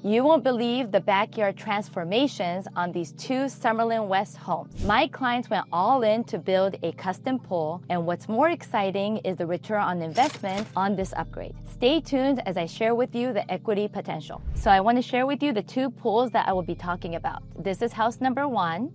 You won't believe the backyard transformations on these two Summerlin West homes. My clients went all in to build a custom pool, and what's more exciting is the return on investment on this upgrade. Stay tuned as I share with you the equity potential. So I want to share with you the two pools that I will be talking about. This is house number 1.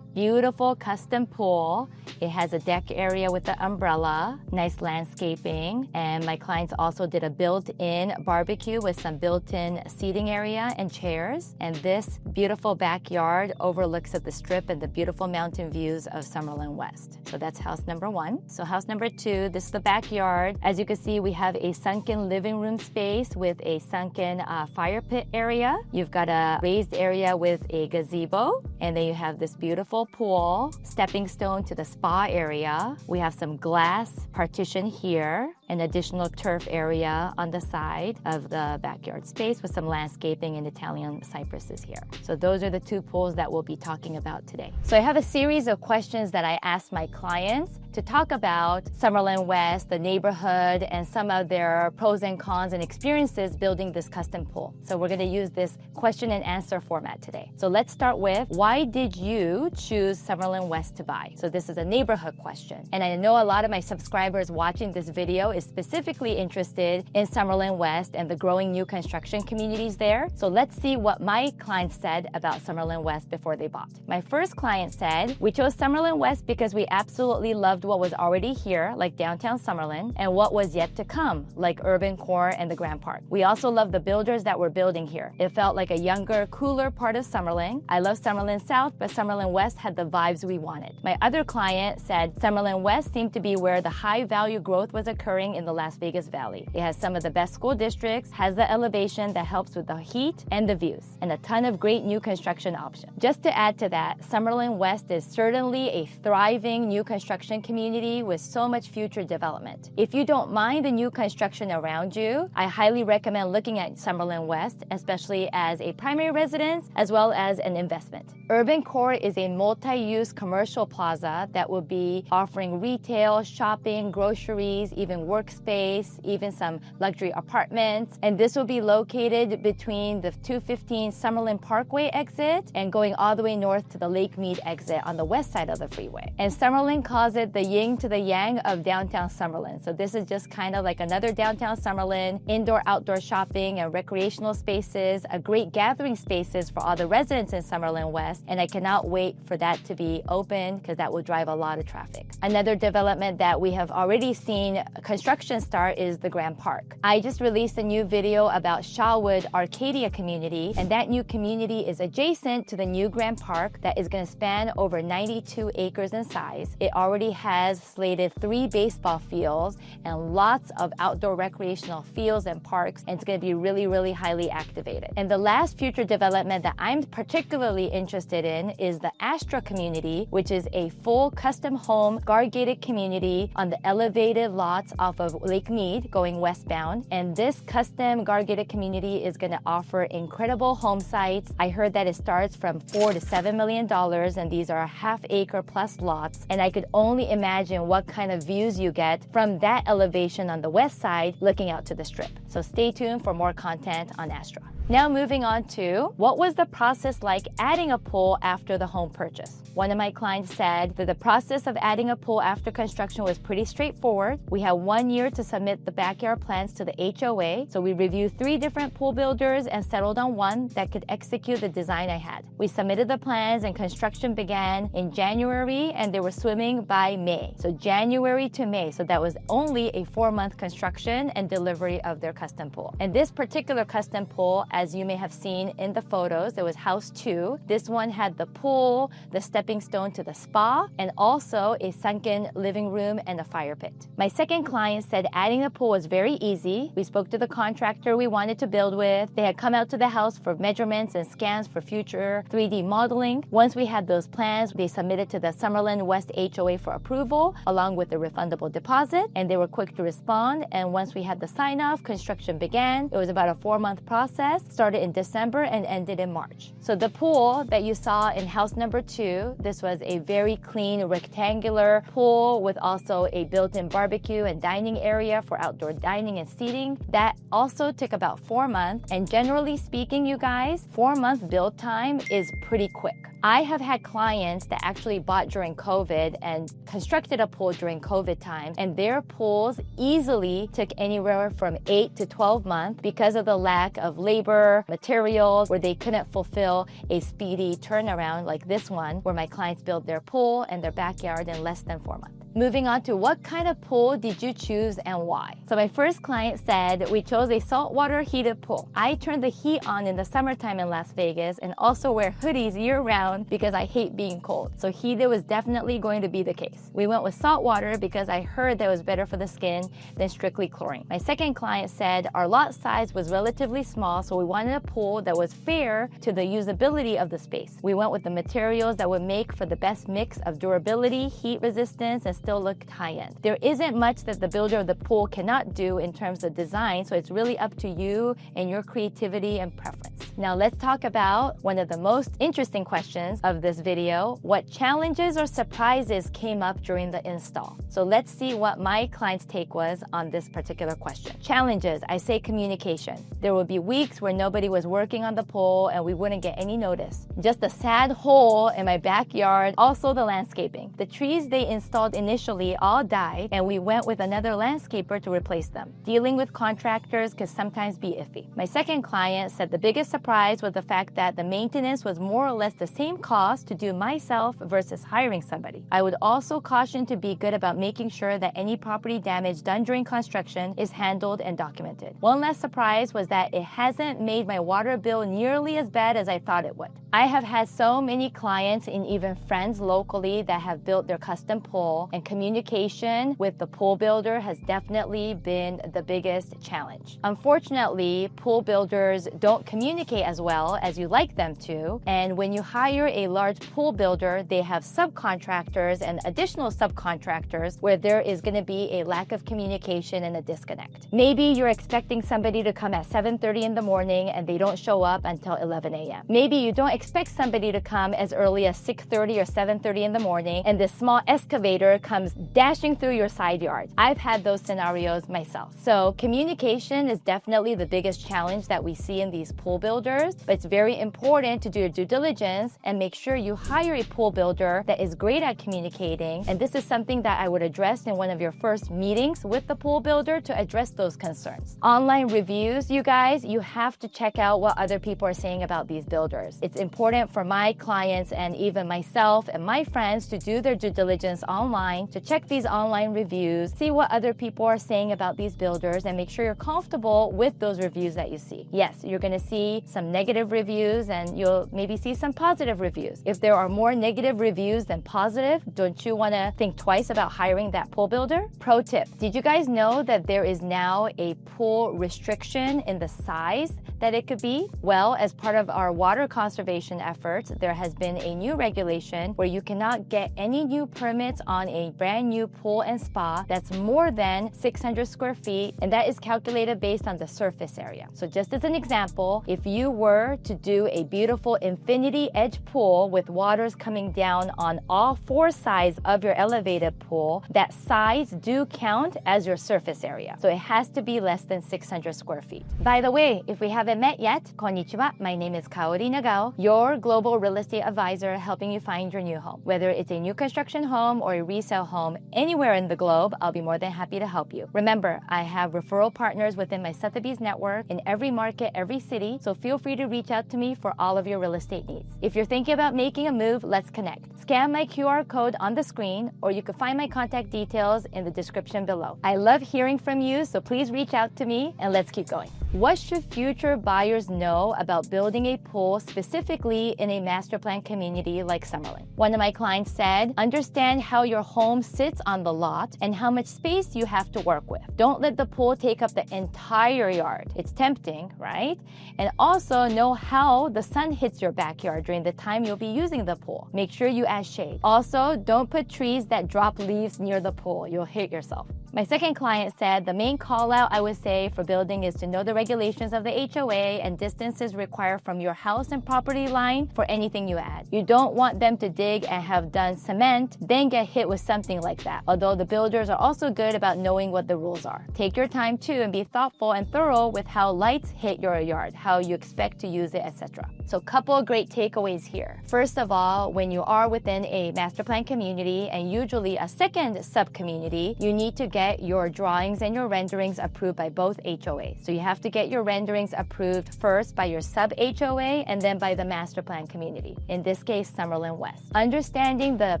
Beautiful custom pool. It has a deck area with the umbrella, nice landscaping, and my clients also did a built-in barbecue with some built-in seating area and chairs. And this beautiful backyard overlooks at the strip and the beautiful mountain views of Summerlin West. So that's house number 1. So house number 2, this is the backyard. As you can see, we have a sunken living room space with a sunken fire pit area. You've got a raised area with a gazebo, and then you have this beautiful pool, stepping stone to the spa area. We have some glass partition here, an additional turf area on the side of the backyard space with some landscaping and Italian cypresses here. So those are the two pools that we'll be talking about today. So I have a series of questions that I asked my clients to talk about Summerlin West, the neighborhood, and some of their pros and cons and experiences building this custom pool. So we're going to use this question and answer format today. So let's start with, why did you choose Summerlin West to buy? So this is a neighborhood question. And I know a lot of my subscribers watching this video is specifically interested in Summerlin West and the growing new construction communities there. So let's see what my clients said about Summerlin West before they bought. My first client said, we chose Summerlin West because we absolutely loved what was already here, like downtown Summerlin, and what was yet to come, like urban core and the Grand Park. We also loved the builders that were building here. It felt like a younger, cooler part of Summerlin. I love Summerlin South, but Summerlin West had the vibes we wanted. My other client said Summerlin West seemed to be where the high value growth was occurring in the Las Vegas Valley. It has some of the best school districts, has the elevation that helps with the heat and the views, and a ton of great new construction options. Just to add to that, Summerlin West is certainly a thriving new construction community with so much future development. If you don't mind the new construction around you, I highly recommend looking at Summerlin West, especially as a primary residence as well as an investment. Urban Core is a multi-use commercial plaza that will be offering retail, shopping, groceries, even workspace, even some luxury apartments. And this will be located between the 215 Summerlin Parkway exit and going all the way north to the Lake Mead exit on the west side of the freeway. And Summerlin calls it the yin to the yang of downtown Summerlin. So this is just kind of like another downtown Summerlin, indoor-outdoor shopping and recreational spaces, a great gathering spaces for all the residents in Summerlin West. And I cannot wait for that to be open because that will drive a lot of traffic. Another development that we have already seen construction start is the Grand Park. I just released a new video about Shawwood Arcadia community, and that new community is adjacent to the new Grand Park that is going to span over 92 acres in size. It already has slated 3 baseball fields and lots of outdoor recreational fields and parks, and it's going to be really, really highly activated. And the last future development that I'm particularly interested in is the Astra community, which is a full custom home guard-gated community on the elevated lots off of Lake Mead going westbound. And this custom guard-gated community is going to offer incredible home sites. I heard that it starts from $4 to $7 million, and these are half-acre plus lots. And I could only imagine what kind of views you get from that elevation on the west side looking out to the strip. So stay tuned for more content on Astra. Now moving on to, what was the process like adding a pool after the home purchase? One of my clients said that the process of adding a pool after construction was pretty straightforward. We had 1 year to submit the backyard plans to the HOA. So we reviewed 3 different pool builders and settled on one that could execute the design I had. We submitted the plans and construction began in January, and they were swimming by May. So January to May. So that was only a 4-month construction and delivery of their custom pool. And this particular custom pool, as you may have seen in the photos, it was house 2. This one had the pool, the stepping stone to the spa, and also a sunken living room and a fire pit. My second client said adding the pool was very easy. We spoke to the contractor we wanted to build with. They had come out to the house for measurements and scans for future 3D modeling. Once we had those plans, they submitted to the Summerlin West HOA for approval, along with the refundable deposit, and they were quick to respond. And once we had the sign-off, construction began. It was about a 4-month process, started in December and ended in March. So the pool that you saw in house number 2, view. This was a very clean rectangular pool with also a built-in barbecue and dining area for outdoor dining and seating. That also took about 4 months. And generally speaking, you guys, 4-month build time is pretty quick. I have had clients that actually bought during COVID and constructed a pool during COVID time, and their pools easily took anywhere from 8 to 12 months because of the lack of labor, materials, where they couldn't fulfill a speedy turnaround like this one, where my clients built their pool and their backyard in less than 4 months. Moving on to what kind of pool did you choose and why? So my first client said, we chose a saltwater heated pool. I turn the heat on in the summertime in Las Vegas and also wear hoodies year round because I hate being cold. So heated was definitely going to be the case. We went with saltwater because I heard that was better for the skin than strictly chlorine. My second client said our lot size was relatively small, so we wanted a pool that was fair to the usability of the space. We went with the materials that would make for the best mix of durability, heat resistance, and still look high-end. There isn't much that the builder of the pool cannot do in terms of design, so it's really up to you and your creativity and preference. Now let's talk about one of the most interesting questions of this video. What challenges or surprises came up during the install? So let's see what my client's take was on this particular question. Challenges, I say communication. There would be weeks where nobody was working on the pool and we wouldn't get any notice. Just a sad hole in my backyard. Also the landscaping. The trees they installed initially all died and we went with another landscaper to replace them. Dealing with contractors can sometimes be iffy. My second client said the biggest surprise was the fact that the maintenance was more or less the same cost to do myself versus hiring somebody. I would also caution to be good about making sure that any property damage done during construction is handled and documented. One last surprise was that it hasn't made my water bill nearly as bad as I thought it would. I have had so many clients and even friends locally that have built their custom pool, and communication with the pool builder has definitely been the biggest challenge. Unfortunately, pool builders don't communicate as well as you like them to, and when you hire a large pool builder, they have subcontractors and additional subcontractors where there is going to be a lack of communication and a disconnect. Maybe you're expecting somebody to come at 7:30 in the morning and they don't show up until 11 a.m. Maybe you don't expect somebody to come as early as 6:30 or 7:30 in the morning and this small excavator comes dashing through your side yard. I've had those scenarios myself. So communication is definitely the biggest challenge that we see in these pool builders, but it's very important to do your due diligence and make sure you hire a pool builder that is great at communicating. And this is something that I would address in one of your first meetings with the pool builder to address those concerns. Online reviews, you guys, you have to check out what other people are saying about these builders. It's important for my clients and even myself and my friends to do their due diligence online, to check these online reviews, see what other people are saying about these builders, and make sure you're comfortable with those reviews that you see. Yes, you're going to see some negative reviews and you'll maybe see some positive reviews. If there are more negative reviews than positive, don't you want to think twice about hiring that pool builder? Pro tip, did you guys know that there is now a pool restriction in the size that it could be? Well, as part of our water conservation efforts, there has been a new regulation where you cannot get any new permits on a brand new pool and spa that's more than 600 square feet, and that is calculated based on the surface area. So just as an example, if you were to do a beautiful infinity edge pool with waters coming down on all 4 sides of your elevated pool, that size do count as your surface area. So it has to be less than 600 square feet. By the way, if we haven't met yet, konnichiwa, my name is Kaori Nagao, your global real estate advisor helping you find your new home. Whether it's a new construction home or a resale home anywhere in the globe, I'll be more than happy to help you. Remember, I have referral partners within my Sotheby's network in every market, every city, so feel free to reach out to me for all of your real estate needs. If you're thinking about making a move, let's connect. Scan my QR code on the screen, or you can find my contact details in the description below. I love hearing from you, so please reach out to me and let's keep going. What should future buyers know about building a pool specifically in a master plan community like Summerlin? One of my clients said, understand how your home sits on the lot and how much space you have to work with. Don't let the pool take up the entire yard. It's tempting, right? And also know how the sun hits your backyard during the time you'll be using the pool. Make sure you add shade. Also, don't put trees that drop leaves near the pool. You'll hit yourself. My second client said the main call out I would say for building is to know the regulations of the HOA HOA and distances required from your house and property line for anything you add. You don't want them to dig and have done cement, then get hit with something like that, although the builders are also good about knowing what the rules are. Take your time too and be thoughtful and thorough with how lights hit your yard, how you expect to use it, etc. So couple of great takeaways here. First of all, when you are within a master plan community and usually a second sub-community, you need to get your drawings and your renderings approved by both HOAs. So you have to get your renderings approved first by your sub-HOA and then by the master plan community, in this case, Summerlin West. Understanding the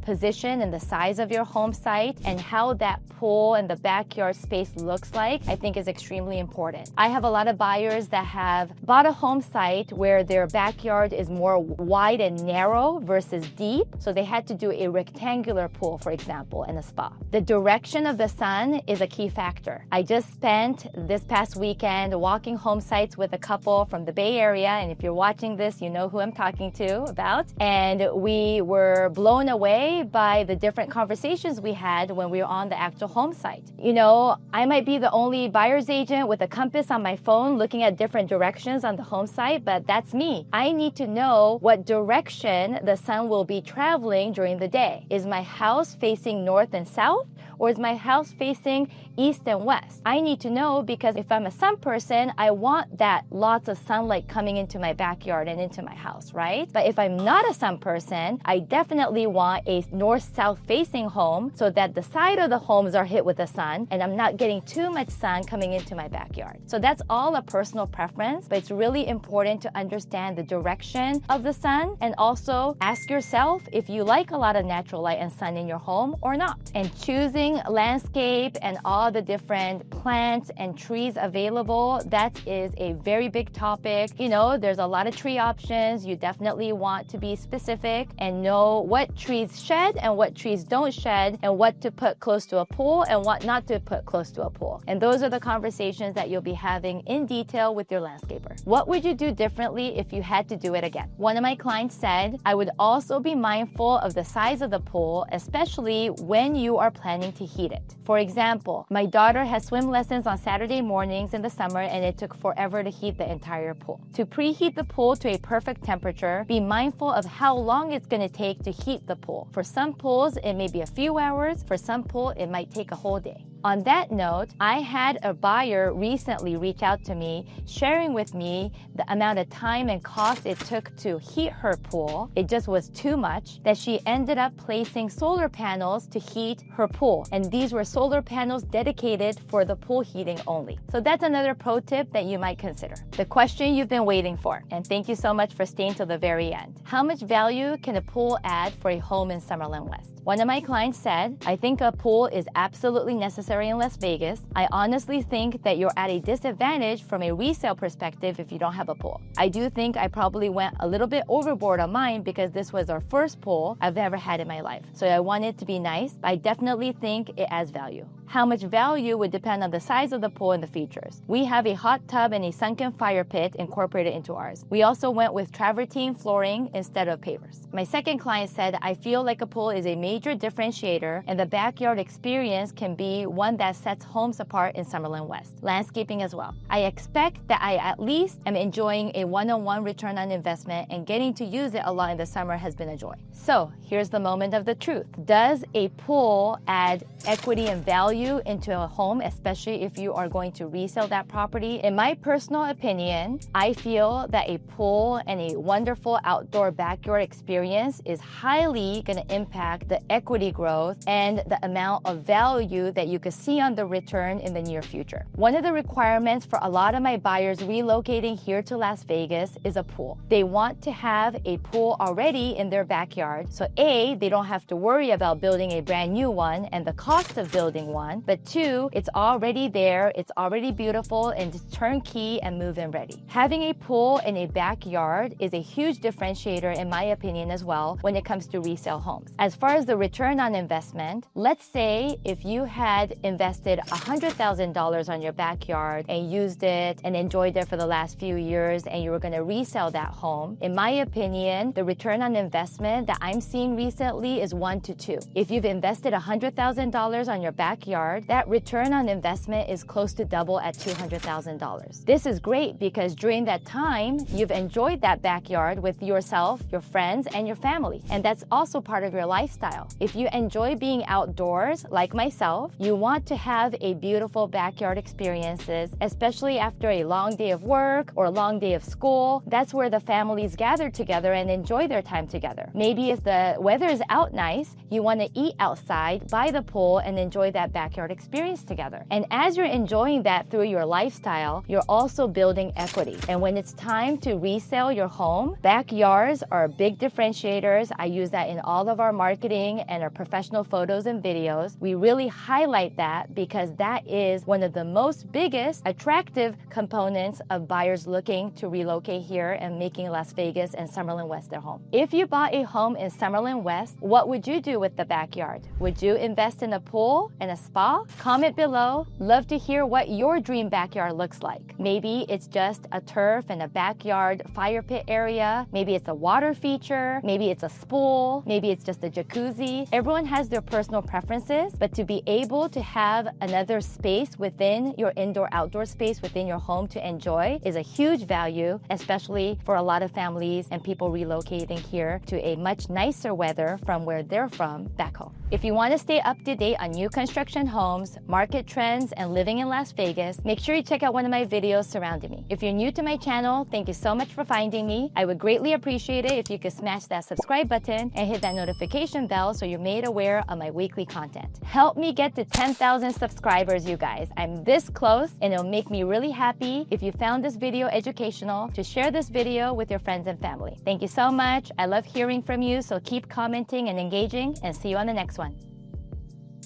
position and the size of your home site and how that pool and the backyard space looks like, I think is extremely important. I have a lot of buyers that have bought a home site where their backyard is more wide and narrow versus deep, so they had to do a rectangular pool, for example, and a spa. The direction of the sun is a key factor. I just spent this past weekend walking home sites with a couple from the Bay Area, and if you're watching this, you know who I'm talking to about, and we were blown away by the different conversations we had when we were on the actual home site. You know, I might be the only buyer's agent with a compass on my phone looking at different directions on the home site, but that's me. I need to know what direction the sun will be traveling during the day. Is my house facing north and south, or is my house facing east and west? I need to know, because if I'm a sun person, I want that lots of sunlight coming into my backyard and into my house, right? But if I'm not a sun person, I definitely want a north-south facing home so that the side of the homes are hit with the sun and I'm not getting too much sun coming into my backyard. So that's all a personal preference, but it's really important to understand the direction of the sun and also ask yourself if you like a lot of natural light and sun in your home or not. And choosing landscape and all the different plants and trees available, that is a very big topic. You know, there's a lot of tree options. You definitely want to be specific and know what trees shed and what trees don't shed and what to put close to a pool and what not to put close to a pool. And those are the conversations that you'll be having in detail with your landscaper. What would you do differently if you had to do it again? One of my clients said, I would also be mindful of the size of the pool, especially when you are planning to heat it. For example, my daughter has swim lessons on Saturday mornings in the summer and it took forever to heat the entire pool. To preheat the pool to a perfect temperature, be mindful of how long it's going to take to heat the pool. For some pools, it may be a few hours. For some pools, it might take a whole day. On that note, I had a buyer recently reach out to me, sharing with me the amount of time and cost it took to heat her pool. It just was too much that she ended up placing solar panels to heat her pool. And these were solar panels dedicated for the pool heating only. So that's another pro tip that you might consider. The question you've been waiting for, and thank you so much for staying till the very end. How much value can a pool add for a home in Summerlin West? One of my clients said, I think a pool is absolutely necessary in Las Vegas. I honestly think that you're at a disadvantage from a resale perspective if you don't have a pool. I do think I probably went a little bit overboard on mine because this was our first pool I've ever had in my life. So I want it to be nice, but I definitely think it adds value. How much value would depend on the size of the pool and the features. We have a hot tub and a sunken fire pit incorporated into ours. We also went with travertine flooring instead of pavers. My second client said, I feel like a pool is a major differentiator and the backyard experience can be one that sets homes apart in Summerlin West. Landscaping as well. I expect that I at least am enjoying a one-on-one return on investment and getting to use it a lot in the summer has been a joy. So here's the moment of the truth. Does a pool add equity and value into a home, especially if you are going to resell that property? In my personal opinion, I feel that a pool and a wonderful outdoor backyard experience is highly going to impact the equity growth and the amount of value that you could see on the return in the near future. One of the requirements for a lot of my buyers relocating here to Las Vegas is a pool. They want to have a pool already in their backyard. So A, they don't have to worry about building a brand new one and the cost of building one. But two, it's already there, it's already beautiful and it's turnkey and move-in ready. Having a pool in a backyard is a huge differentiator in my opinion as well when it comes to resale homes. As far as the return on investment, let's say if you had invested $100,000 on your backyard and used it and enjoyed it for the last few years and you were going to resell that home, in my opinion, the return on investment that I'm seeing recently is 1 to 2. If you've invested $100,000 on your backyard backyard, that return on investment is close to double at $200,000. This is great because during that time, you've enjoyed that backyard with yourself, your friends, and your family. And that's also part of your lifestyle. If you enjoy being outdoors, like myself, you want to have a beautiful backyard experiences, especially after a long day of work or a long day of school. That's where the families gather together and enjoy their time together. Maybe if the weather is out nice, you want to eat outside by the pool and enjoy that backyard experience together. And as you're enjoying that through your lifestyle, you're also building equity. And when it's time to resell your home, backyards are big differentiators. I use that in all of our marketing and our professional photos and videos. We really highlight that because that is one of the most biggest attractive components of buyers looking to relocate here and making Las Vegas and Summerlin West their home. If you bought a home in Summerlin West, what would you do with the backyard? Would you invest in a pool and a spa? Comment below. Love to hear what your dream backyard looks like. Maybe it's just a turf and a backyard fire pit area. Maybe it's a water feature. Maybe it's a pool. Maybe it's just a jacuzzi. Everyone has their personal preferences, but to be able to have another space within your indoor-outdoor space within your home to enjoy is a huge value, especially for a lot of families and people relocating here to a much nicer weather from where they're from back home. If you want to stay up to date on new construction homes, market trends, and living in Las Vegas, make sure you check out one of my videos surrounding me. If you're new to my channel, thank you so much for finding me. I would greatly appreciate it if you could smash that subscribe button and hit that notification bell so you're made aware of my weekly content. Help me get to 10,000 subscribers, you guys. I'm this close, and it'll make me really happy if you found this video educational to share this video with your friends and family. Thank you so much. I love hearing from you, so keep commenting and engaging, and see you on the next one.